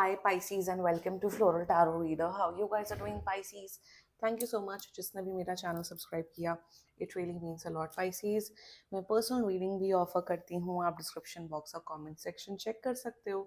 Hi Pisces and welcome to Floral Tarot Reader. How you guys are doing, Pisces? Thank you so much जिसने भी मेरा channel subscribe किया. It really means a lot, Pisces. मैं personal reading भी offer करती हूँ. आप description box और कमेंट सेक्शन चेक कर सकते हो.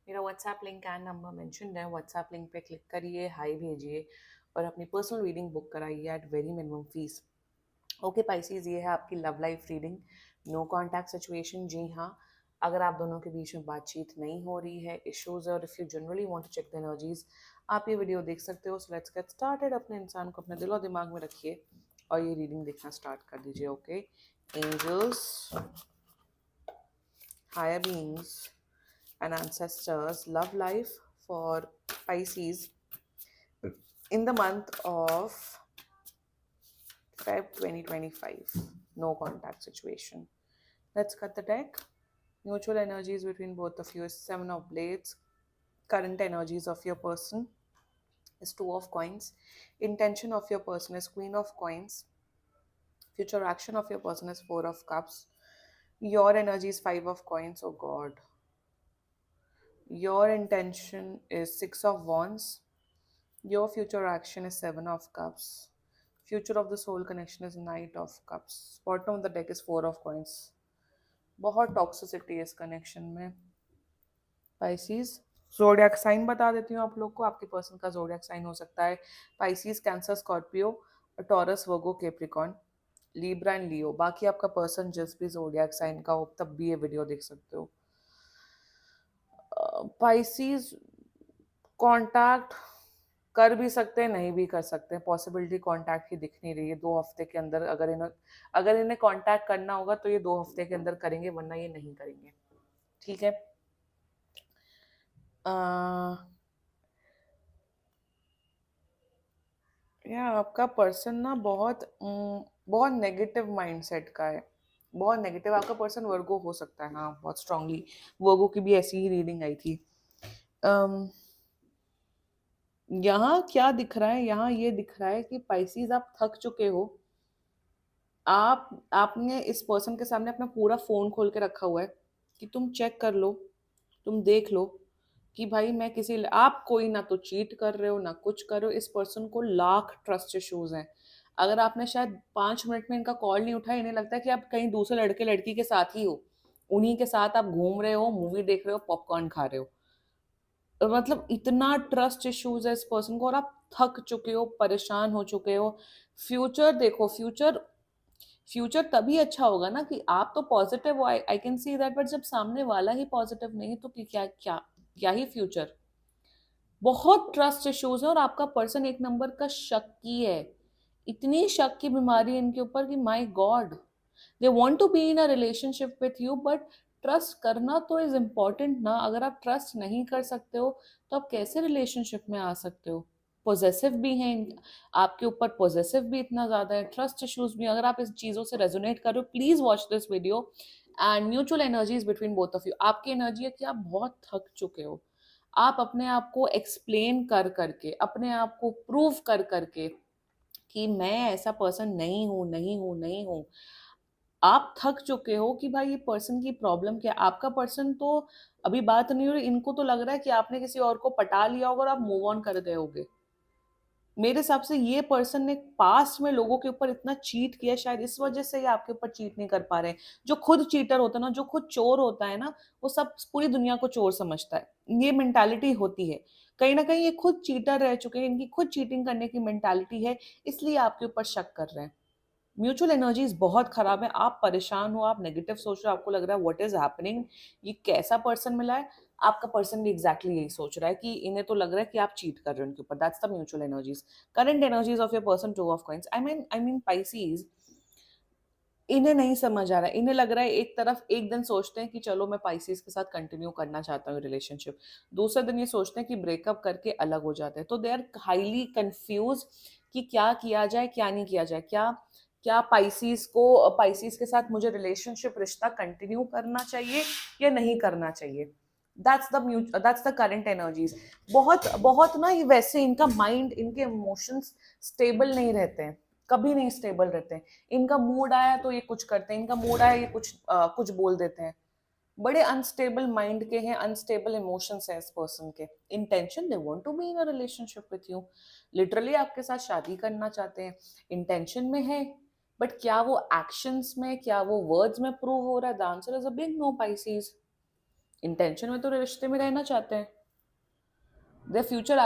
मेरा WhatsApp link and number mentioned है. व्हाट्सएप लिंक पे क्लिक करिए, हाई भेजिए और अपनी पर्सनल रीडिंग बुक कराइए at very minimum fees. Okay Pisces, ये है आपकी love life reading. No contact situation. जी हाँ, अगर आप दोनों के बीच में बातचीत नहीं हो रही है, इश्यूज, और if you generally want to check the energies, आप ये वीडियो देख सकते हो. So let's get started. अपने इंसान को अपने दिलो दिमाग में रखिए और ये रीडिंग देखना स्टार्ट कर दीजिए. Okay angels, higher beings and ancestors, love life for Pisces in the month of Feb 2025. No contact situation. Let's cut the deck. Mutual energies between both of you is Seven of Blades. Current energies of your person is Two of Coins. Intention of your person is Queen of Coins. Future action of your person is Four of Cups. Your energy is Five of Coins. Oh God. Your intention is Six of Wands. Your future action is Seven of Cups. Future of the soul connection is Knight of Cups. Bottom of the deck is Four of Coins. बहुत toxicity है इस connection में. Pisces. Zodiac sign बता देती हूँ आप लोग को. आपके पर्सन का जोडियक साइन हो सकता है Pisces, Cancer, Scorpio, Taurus, Virgo, Capricorn, Libra and Leo. बाकी आपका पर्सन जिस भी जोडियक साइन का हो तब भी ये वीडियो देख सकते हो. Pisces कांटेक्ट कर भी सकते हैं, नहीं भी कर सकते हैं. पॉसिबिलिटी कांटेक्ट की दिख नहीं रही है 2 हफ्ते के अंदर. अगर इन्हें कांटेक्ट करना होगा तो ये 2 हफ्ते के अंदर करेंगे, वरना ये नहीं करेंगे. ठीक है. या आपका पर्सन ना बहुत नेगेटिव माइंडसेट का है. बहुत नेगेटिव. आपका पर्सन वर्गो हो सकता है. हाँ, बहुत स्ट्रांगली वर्गो की भी ऐसी ही रीडिंग आई थी. यहाँ क्या दिख रहा है? यहाँ ये दिख रहा है कि Pisces आप थक चुके हो. आपने इस पर्सन के सामने अपना पूरा फोन खोल के रखा हुआ है कि तुम चेक कर लो, तुम देख लो कि भाई मैं आप कोई ना तो चीट कर रहे हो ना कुछ कर रहे हो. इस पर्सन को लाख ट्रस्ट इश्यूज हैं. अगर आपने शायद 5 मिनट में इनका कॉल नहीं उठाया, इन्हें लगता है कि आप कहीं दूसरे लड़के लड़की के साथ ही हो. उन्हीं के साथ आप घूम रहे हो, मूवी देख रहे हो, पॉपकॉर्न खा रहे हो. मतलब इतना ट्रस्ट इश्यूज है इस पर्सन को और आप थक चुके हो, परेशान हो चुके हो. फ्यूचर देखो. फ्यूचर तभी अच्छा होगा ना कि आप तो पॉजिटिव हो. I can see that. But जब सामने वाला ही पॉजिटिव नहीं तो क्या क्या क्या ही फ्यूचर. बहुत ट्रस्ट इश्यूज है और आपका पर्सन एक नंबर का शक्की है. इतनी शक की बीमारी है इनके ऊपर कि my God, they want to be in a relationship with you, but trust करना तो इज इम्पोर्टेंट ना. अगर आप ट्रस्ट नहीं कर सकते हो तो आप कैसे रिलेशनशिप में आ सकते हो? पोजेसिव भी हैं आपके ऊपर. पोजेसिव भी इतना ज्यादा है, ट्रस्ट इश्यूज भी. अगर आप इस चीजों से रेजोनेट कर रहे हो, please watch this video. And mutual energies between both of you. आपकी एनर्जी है कि आप बहुत थक चुके हो. आप अपने आप को एक्सप्लेन कर करके, अपने आप को प्रूव कर करके कि मैं ऐसा पर्सन नहीं हूं, नहीं हूं, नहीं हूं. आप थक चुके हो कि भाई ये पर्सन की प्रॉब्लम क्या है. आपका पर्सन तो अभी बात नहीं हो रही. इनको तो लग रहा है कि आपने किसी और को पटा लिया होगा और आप मूव ऑन कर गए होगे. मेरे हिसाब से ये पर्सन ने पास्ट में लोगों के ऊपर इतना चीट किया, शायद इस वजह से ये आपके ऊपर चीट नहीं कर पा रहे हैं. जो खुद चीटर होता है ना, जो खुद चोर होता है ना, वो सब पूरी दुनिया को चोर समझता है. ये मेंटालिटी होती है. कहीं ना कहीं ये खुद चीटर रह चुके हैं, इनकी खुद चीटिंग करने की मेंटालिटी है, इसलिए आपके ऊपर शक कर रहे हैं. म्यूचुअल एनर्जीज बहुत खराब है. आप परेशान हो, आप नेगेटिव सोच रहे हो, आपको लग रहा है व्हाट इज हैपनिंग, ये कैसा पर्सन मिला है. आपका पर्सन भी एग्जैक्टली यही सोच रहा है कि इन्हें तो लग रहा है कि आप चीट कर रहे हो उनके ऊपर. That's the mutual energies. Current energies of your person, two of coins. I mean Pisces, इन्हें नहीं समझ आ रहा है. इन्हें लग रहा है एक तरफ एक दिन सोचते हैं कि चलो मैं Pisces के साथ कंटिन्यू करना चाहता हूँ रिलेशनशिप, दूसरे दिन ये सोचते हैं कि ब्रेकअप करके अलग हो जाते हैं. तो दे आर हाईली कंफ्यूज कि क्या किया जाए, क्या नहीं किया जाए. क्या क्या Pisces के साथ मुझे रिलेशनशिप, रिश्ता कंटिन्यू करना चाहिए या नहीं करना चाहिए. That's the current energies. बहुत बहुत ना ये वैसे इनका माइंड, इनके इमोशंस स्टेबल नहीं रहते हैं. कभी नहीं स्टेबल रहते हैं. इनका मूड आया तो ये कुछ करते हैं, इनका मूड आया ये कुछ बोल देते हैं. बड़े अनस्टेबल माइंड के हैं, अनस्टेबल इमोशंस हैं इस पर्सन के। Intention they want to be in a relationship with you, literally आपके साथ शादी करना चाहते हैं, इंटेंशन में है, बट क्या वो एक्शंस में, क्या वो वर्ड्स में प्रूव हो रहा है? The answer is a big no Pisces. Intention में तो रिश्ते में रहना चाहते हैं, दे फ्यूचर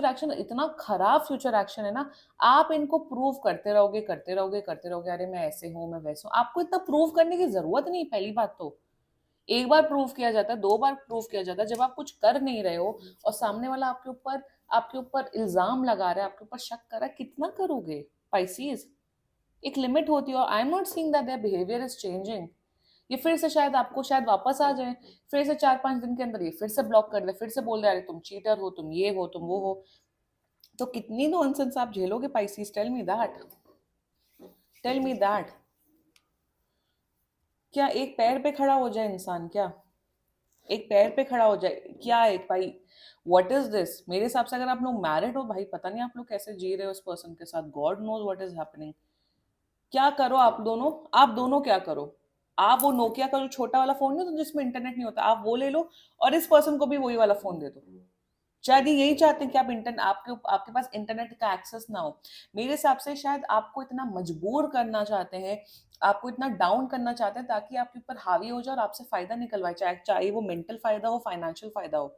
एक्शन इतना खराब फ्यूचर एक्शन है ना। आप इनको प्रूव करते रहोगे, करते रहोगे, करते रहोगे, अरे मैं ऐसे हूं, मैं वैसे हूं। आपको इतना प्रूव करने की जरूरत नहीं। पहली बात तो एक बार प्रूव किया जाता है, 2 बार प्रूव किया जाता है। जब आप कुछ कर नहीं रहे हो और सामने वाला आपके ऊपर इल्जाम लगा रहा है, आपके ऊपर शक कर रहा है, कितना करोगे पाइसीज? एक लिमिट होती है। और आई am not seeing that their behaviour is changing. ये फिर से शायद आपको शायद वापस आ जाए, फिर से 4-5 दिन के अंदर ये फिर से ब्लॉक कर दे, फिर से बोल दे अरे तुम चीटर हो, तुम ये हो, तुम वो हो। तो कितनी नॉनसेंस आप झेलोगे Pisces? Tell me that, tell me that. क्या एक पैर पे खड़ा हो जाए इंसान? क्या एक पैर पे खड़ा हो जाए? क्या एक भाई, व्हाट इज दिस? मेरे हिसाब से अगर आप लोग मैरिड हो भाई, पता नहीं आप लोग कैसे जी रहे हो इस पर्सन के साथ। God knows what is happening. क्या करो आप दोनों? आप दोनों क्या करो? आप वो नोकिया का जो छोटा वाला फोन नहीं होता जिसमें इंटरनेट नहीं होता, आप वो ले लो और इस पर्सन को भी वही वाला फोन दे दो। शायद ये यही चाहते हैं कि आप इंटरनेट, आपके पास इंटरनेट का एक्सेस ना हो। मेरे हिसाब से शायद आपको इतना मजबूर करना चाहते हैं, आपको इतना डाउन करना चाहते हैं ताकि आपके ऊपर हावी हो जाए और आपसे फायदा निकलवाए, चाहे चाहे वो मेंटल फायदा हो, फाइनेंशियल फायदा हो।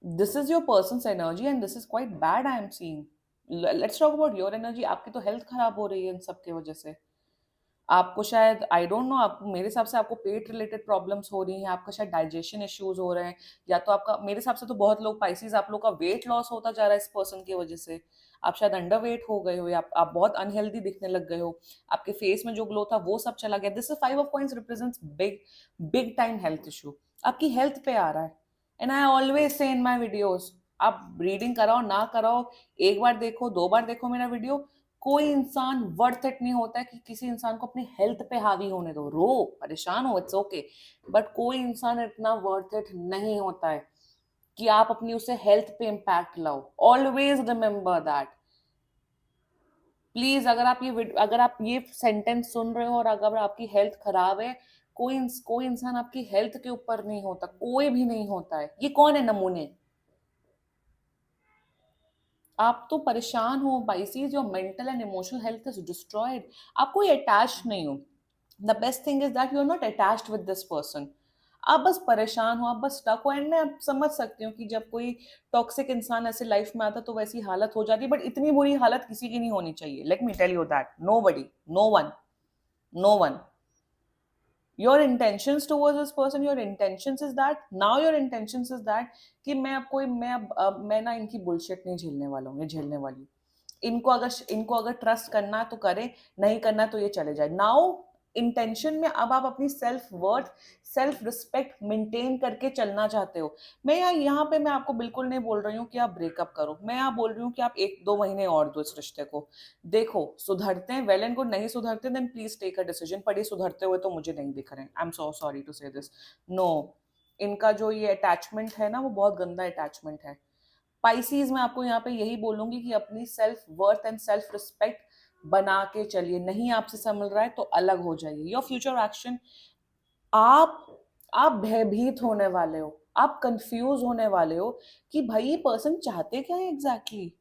This is your persons energy and this is quite bad I am seeing. Let's talk about your energy. आपकी तो हेल्थ खराब हो रही है इन सब की वजह से। आपको शायद, आई डोंट नो, आपको, मेरे हिसाब से आपको पेट रिलेटेड प्रॉब्लम्स हो रही हैं, आपका शायद डाइजेशन इश्यूज हो रहे हैं, या तो आपका, मेरे हिसाब से तो बहुत लोग पाइसिस, आप लोग का वेट लॉस होता जा रहा है इस पर्सन की वजह से। आप शायद अंडर वेट हो गए हो, या आप बहुत अनहेल्दी दिखने लग गए हो, आपके फेस में जो ग्लो था वो सब चला गया। This is 5 of coins represents big, big time health issue. आपकी हेल्थ पे आ रहा है। And I always say in my videos, आप रीडिंग कराओ ना कराओ, एक बार देखो, 2 बार देखो मेरा वीडियो, कोई इंसान वर्थ इट नहीं होता है कि किसी इंसान को अपनी हेल्थ पे हावी होने दो। रो, परेशान हो, इट्स ओके, बट कोई इंसान इतना वर्थ इट नहीं होता है कि आप अपनी उसे हेल्थ पे इम्पैक्ट लाओ। Always remember that. प्लीज, अगर आप ये सेंटेंस सुन रहे हो और अगर आपकी हेल्थ खराब है, कोई इंसान आपकी हेल्थ के ऊपर नहीं होता, कोई भी नहीं होता है। ये कौन है नमूने? आप तो परेशान हो Pisces, your mental and emotional health is destroyed. आप कोई अटैच नहीं हो। The best thing is that you are not attached with this person. आप बस परेशान हो, आप बस स्टक हो। एंड मैं अब समझ सकती हूँ कि जब कोई टॉक्सिक इंसान ऐसे लाइफ में आता तो वैसी हालत हो जाती है, बट इतनी बुरी हालत किसी की नहीं होनी चाहिए। Let me tell you that, nobody, no one, no one. Your intentions towards this person, your intentions is that, now your intentions is that कि मैं ना इनकी बुलशिट नहीं झेलने वाला हूँ, ये झेलने वाली हूँ। इनको अगर ट्रस्ट करना है तो करे, नहीं करना है तो ये चले जाए। नाउ इंटेंशन में अब आप अपनी self worth, self respect maintain करके चलना चाहते हो। मैं यहाँ पे मैं आपको बिल्कुल नहीं बोल रही हूँ कि आप ब्रेकअप करो, मैं यहाँ बोल रही हूँ कि आप 1-2 महीने और दो इस रिश्ते को। देखो, सुधरते हैं वेल एंड गुड, नहीं सुधरते then please take a decision, पर ये सुधरते हुए तो मुझे नहीं दिख रहे हैं। I am so sorry to say this. No, इनका जो ये अटैचमेंट है ना, वो बहुत गंदा अटैचमेंट है। पाइसीज, मैं आपको यहाँ पे यही बोलूंगी कि अपनी self worth and self respect बना के चलिए। नहीं आपसे संभल रहा है तो अलग हो जाइए। योर फ्यूचर एक्शन, आप आप भयभीत होने वाले हो, आप कंफ्यूज होने वाले हो कि भाई ये पर्सन चाहते क्या है एग्जैक्टली।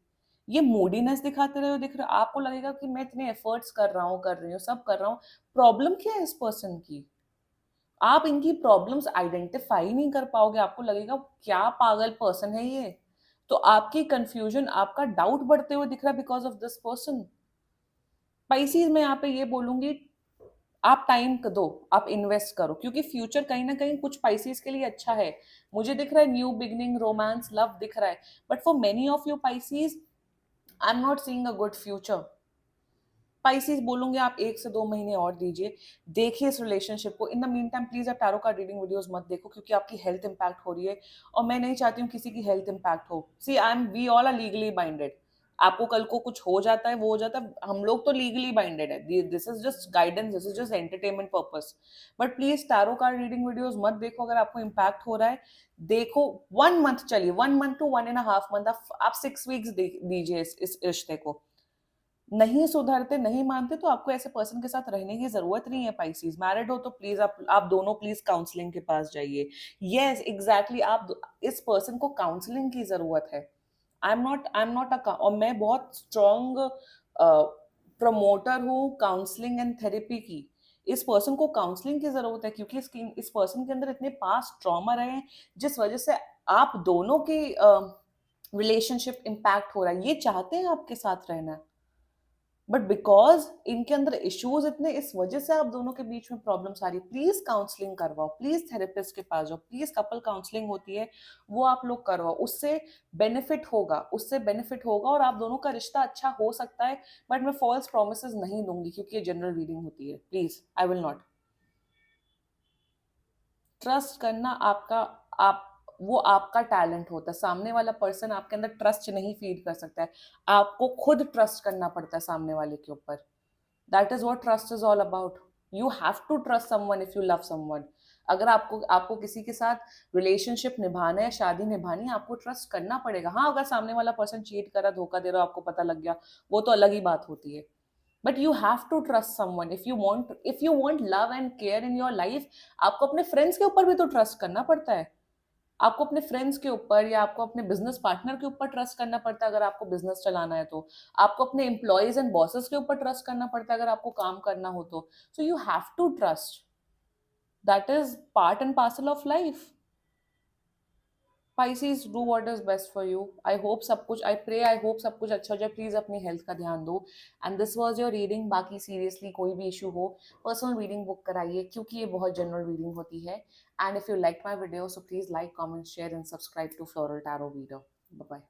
ये मूडीनेस दिखाते रहे हो, दिख रहा, आपको लगेगा कि मैं इतने एफर्ट्स कर रहा हूँ, कर रही हूँ, सब कर रहा हूँ, प्रॉब्लम क्या है इस पर्सन की? आप इनकी प्रॉब्लम्स आइडेंटिफाई नहीं कर पाओगे, आपको लगेगा क्या पागल पर्सन है ये। तो आपकी कंफ्यूजन, आपका डाउट बढ़ते हुए दिख रहा है because of this person. Pisces, मैं यहाँ पे ये बोलूंगी, आप टाइम दो, आप इन्वेस्ट करो, क्योंकि फ्यूचर कहीं ना कहीं कुछ पाइसीज के लिए अच्छा है। मुझे दिख रहा है न्यू बिगनिंग, रोमांस, लव दिख रहा है, but for many of you Pisces I am not seeing a good future. Pisces बोलूंगे आप 1 से 2 महीने और दीजिए, देखिए इस रिलेशनशिप को। In the mean time please आप टैरो कार्ड रीडिंग वीडियोस मत देखो, क्योंकि आपकी हेल्थ इंपैक्ट हो रही है और मैं नहीं चाहती हूँ किसी की हेल्थ इंपैक्ट हो। See, I am, we all are legally binded. आपको कल को कुछ हो जाता है, वो हो जाता है, हम लोग तो लीगली बाइंडेड है। This is just guidance, this is just entertainment purpose. But please tarot card reading videos मत देखो। अगर आपको इंपैक्ट हो रहा है, देखो 1 मंथ चलिए, 1 मंथ to 1.5 मंथ, आप 6 वीक्स दीजिए इस रिश्ते को। नहीं सुधरते, नहीं मानते, तो आपको ऐसे पर्सन के साथ रहने की जरूरत नहीं है। पाइसेस मैरिड हो तो प्लीज आप दोनों प्लीज काउंसलिंग के पास जाइए। यस एग्जैक्टली, इस पर्सन को काउंसलिंग की जरूरत है। आई एम नॉट और मैं बहुत स्ट्रॉन्ग प्रमोटर हूँ काउंसलिंग एंड थेरेपी की। इस पर्सन को काउंसलिंग की जरूरत है क्योंकि इस पर्सन के अंदर इतने पास्ट ट्रॉमा रहे हैं जिस वजह से आप दोनों की रिलेशनशिप इम्पैक्ट हो रहा है। ये चाहते हैं आपके साथ रहना, बट बिकॉज इनके अंदर इश्यूज इतने, इस वजह से आप दोनों के बीच में प्रॉब्लम्स आ रही है। प्लीज काउंसलिंग करवाओ, प्लीज थेरेपिस्ट के पास जाओ, प्लीज कपल काउंसलिंग होती है वो आप लोग करवाओ। उससे बेनिफिट होगा, उससे बेनिफिट होगा और आप दोनों का रिश्ता अच्छा हो सकता है। बट मैं फॉल्स प्रोमिस नहीं दूंगी क्योंकि ये जनरल रीडिंग होती है। Please, I will not. Trust करना आपका, आप वो आपका टैलेंट होता है। सामने वाला पर्सन आपके अंदर ट्रस्ट नहीं फीड कर सकता है, आपको खुद ट्रस्ट करना पड़ता है सामने वाले के ऊपर। That is what trust is all about. You have to trust someone if you love someone. अगर आपको आपको किसी के साथ रिलेशनशिप निभाना है, शादी निभानी है, आपको ट्रस्ट करना पड़ेगा। हाँ, अगर सामने वाला पर्सन चीट कर रहा, धोखा दे रहा, आपको पता लग गया, वो तो अलग ही बात होती है। But you have to trust someone if you want love and care in your life. आपको अपने फ्रेंड्स के ऊपर भी तो ट्रस्ट करना पड़ता है। आपको अपने फ्रेंड्स के ऊपर या आपको अपने बिजनेस पार्टनर के ऊपर ट्रस्ट करना पड़ता है अगर आपको बिजनेस चलाना है तो। आपको अपने एम्प्लॉयज एंड बॉसेस के ऊपर ट्रस्ट करना पड़ता है अगर आपको काम करना हो तो। So you have to trust, that is part and parcel of life. Pisces, do what is best for you. I hope सब कुछ, I pray, I hope सब कुछ अच्छा हो जाए। प्लीज अपनी हेल्थ का ध्यान दो। And this was your reading. बाकी सीरियसली कोई भी इशू हो, पर्सनल रीडिंग बुक कराइए क्योंकि ये बहुत जनरल रीडिंग होती है। And if you like my video so please like, comment, share and subscribe to floral tarot video. Bye bye.